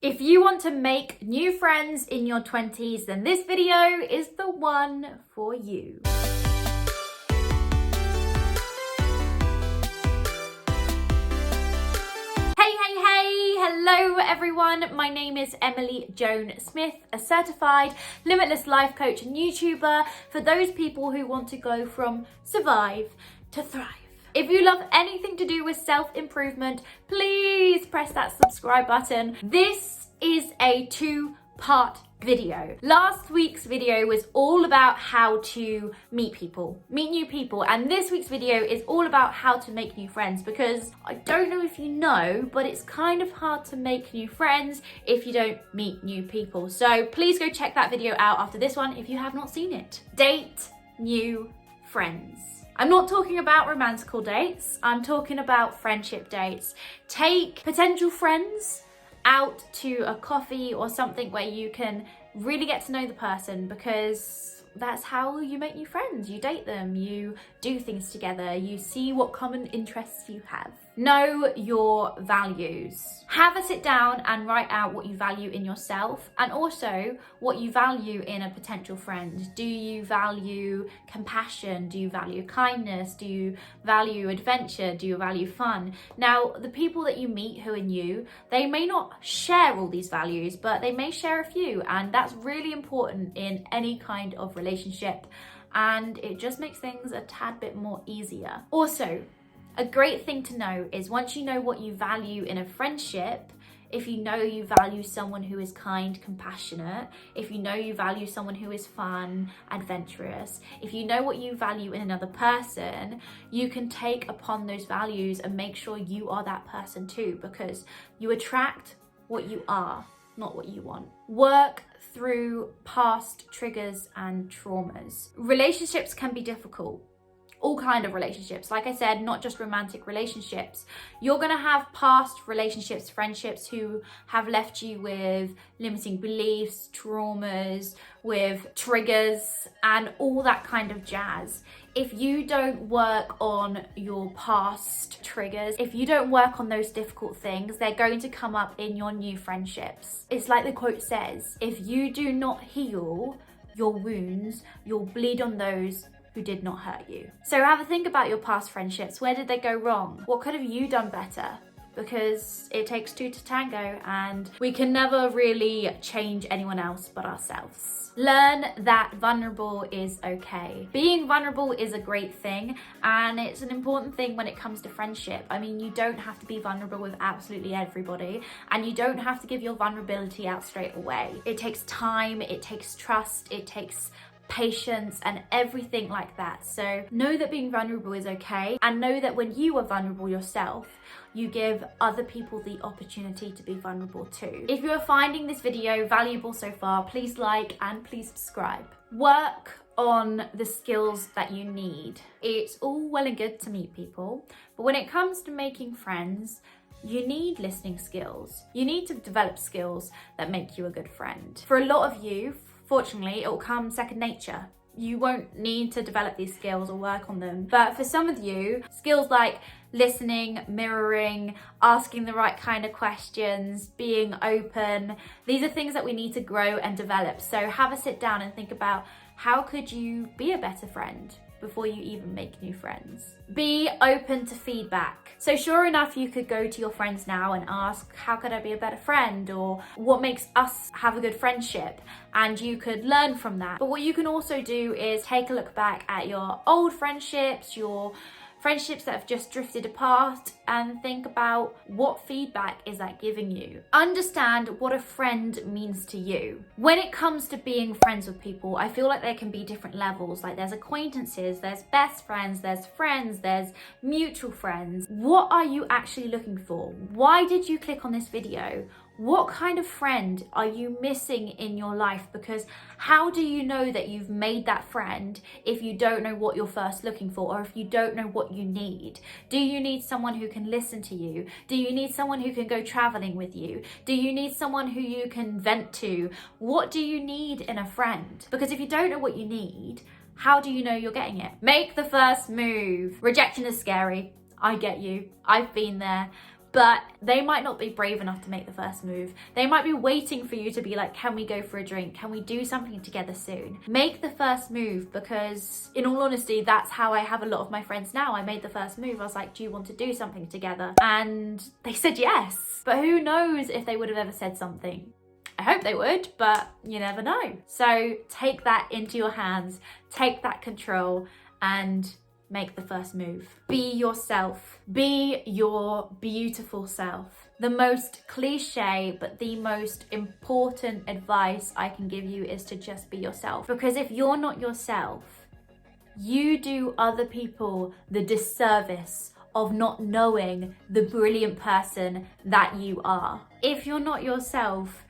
If you want to make new friends in your 20s, then this video is the one for you. Hey, hello everyone. My name is Emily Joan Smith, a certified limitless life coach and YouTuber for those people who want to go from survive to thrive. If you love anything to do with self-improvement, please press that subscribe button. This is a two-part video. Last week's video was all about how to meet new people, and this week's video is all about how to make new friends, because I don't know if you know, but it's kind of hard to make new friends if you don't meet new people. So please go check that video out after this one if you have not seen it. Date new friends. I'm not talking about romantical dates, I'm talking about friendship dates. Take potential friends out to a coffee or something where you can really get to know the person, because that's how you make new friends. You date them, you do things together, you see what common interests you have. Know your values. Have a sit down and write out what you value in yourself, and also what you value in a potential friend. Do you value compassion? Do you value kindness? Do you value adventure? Do you value fun? Now, the people that you meet who are new, they may not share all these values, but they may share a few, and that's really important in any kind of relationship, and it just makes things a tad bit more easier. Also, a great thing to know is once you know what you value in a friendship, if you know you value someone who is kind, compassionate, if you know you value someone who is fun, adventurous, if you know what you value in another person, you can take upon those values and make sure you are that person too, because you attract what you are, not what you want. Work through past triggers and traumas. Relationships can be difficult. All kind of relationships. Like I said, not just romantic relationships. You're gonna have past relationships, friendships who have left you with limiting beliefs, traumas, with triggers, and all that kind of jazz. If you don't work on your past triggers, if you don't work on those difficult things, they're going to come up in your new friendships. It's like the quote says, if you do not heal your wounds, you'll bleed on those who did not hurt you. So have a think about your past friendships. Where did they go wrong? What could have you done better? Because it takes two to tango, and we can never really change anyone else but ourselves. Learn that vulnerable is okay. Being vulnerable is a great thing, and it's an important thing when it comes to friendship. I mean, you don't have to be vulnerable with absolutely everybody, and you don't have to give your vulnerability out straight away. It takes time, it takes trust, it takes patience and everything like that. So know that being vulnerable is okay, and know that when you are vulnerable yourself, you give other people the opportunity to be vulnerable too. If you are finding this video valuable so far, please like and please subscribe. Work on the skills that you need. It's all well and good to meet people, but when it comes to making friends, you need listening skills. You need to develop skills that make you a good friend. For a lot of you, fortunately, it will come second nature. You won't need to develop these skills or work on them. But for some of you, skills like listening, mirroring, asking the right kind of questions, being open, these are things that we need to grow and develop. So have a sit down and think about, how could you be a better friend before you even make new friends? Be open to feedback. So sure enough, you could go to your friends now and ask, how could I be a better friend? Or what makes us have a good friendship? And you could learn from that. But what you can also do is take a look back at your old friendships, your friendships that have just drifted apart, and think about, what feedback is that giving you? Understand what a friend means to you. When it comes to being friends with people, I feel like there can be different levels. Like there's acquaintances, there's best friends, there's mutual friends. What are you actually looking for? Why did you click on this video? What kind of friend are you missing in your life? Because how do you know that you've made that friend if you don't know what you're first looking for, or if you don't know what you need? Do you need someone who can listen to you? Do you need someone who can go traveling with you? Do you need someone who you can vent to? What do you need in a friend? Because if you don't know what you need, how do you know you're getting it? Make the first move. Rejection is scary. I get you. I've been there. but they might not be brave enough to make the first move. They might be waiting for you to be like, can we go for a drink? Can we do something together soon? Make the first move, because in all honesty, that's how I have a lot of my friends now. I made the first move. I was like, do you want to do something together? And they said yes. But who knows if they would have ever said something. I hope they would, but you never know. So take that into your hands, take that control, and make the first move. Be yourself. Be your beautiful self. The most cliche, but the most important advice I can give you is to just be yourself. Because if you're not yourself, you do other people the disservice of not knowing the brilliant person that you are. If you're not yourself,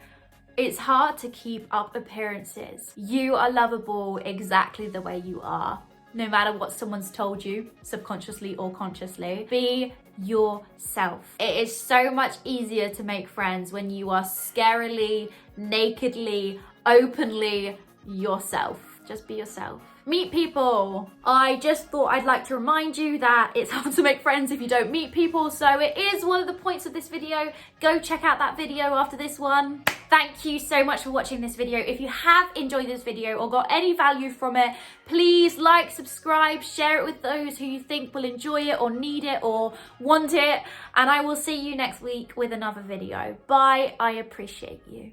it's hard to keep up appearances. You are lovable exactly the way you are. No matter what someone's told you, subconsciously or consciously, be yourself. It is so much easier to make friends when you are scarily, nakedly, openly yourself. Just be yourself. Meet people. I just thought I'd like to remind you that it's hard to make friends if you don't meet people, so it is one of the points of this video. Go check out that video after this one. Thank you so much for watching this video. If you have enjoyed this video or got any value from it, please like, subscribe, share it with those who you think will enjoy it or need it or want it, and I will see you next week with another video. Bye. I appreciate you.